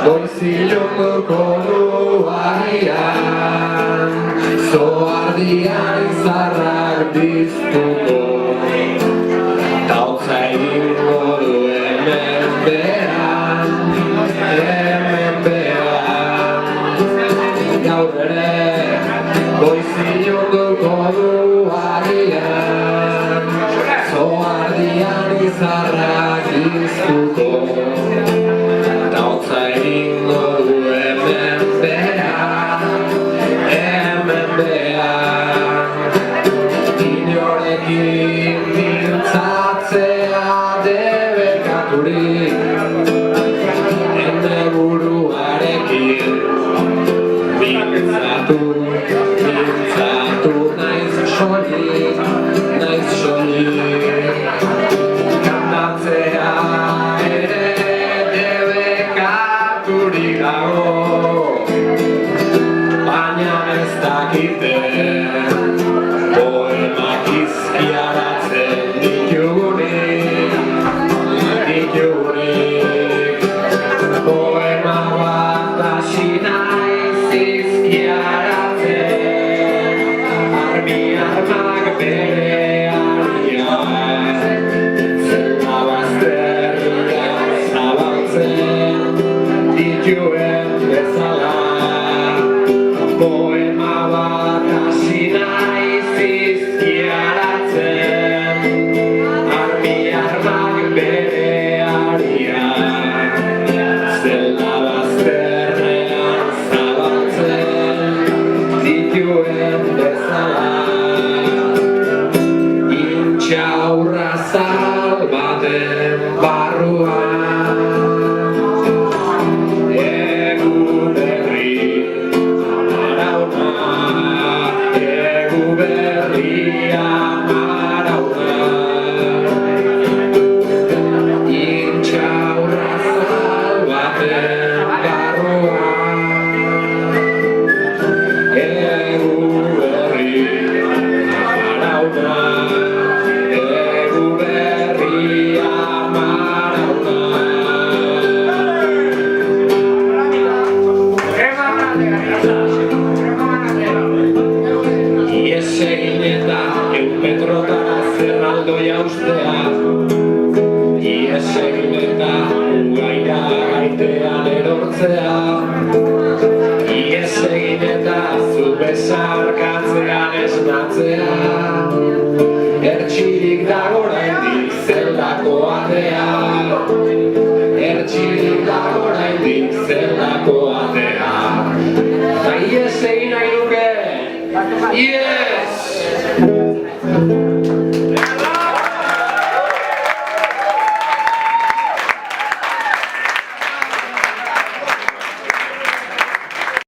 Goiziloko duarian zoardian izarrak biztuko tautza egingo du hemen behan gaur ere goiziloko duarian zoardian izarrak biztuko tautza egingo du hemen behan inorekin mintzatzea debekaturik ene buruarekin mintzatu naiz soilik kantatzea ere debekaturik dago baina ez dakite poemak izkiaratzen ditugunik poema bat hasi naiz izkiaratzen armak bere arian zela bazterriak zabaltzen dituen bezala poema bat hasi naiz izkiaratzen armak bere arian zela bazterrean zabaltzen dituen bezala intxaurra zal baten barruan egu berri amarauna intxaurra zal baten barruan egu berri amarauna ies egin eta Eupetrotara zerraldoia ustea ies egin eta ugaira gaitean erortzea ies egin eta zu besarka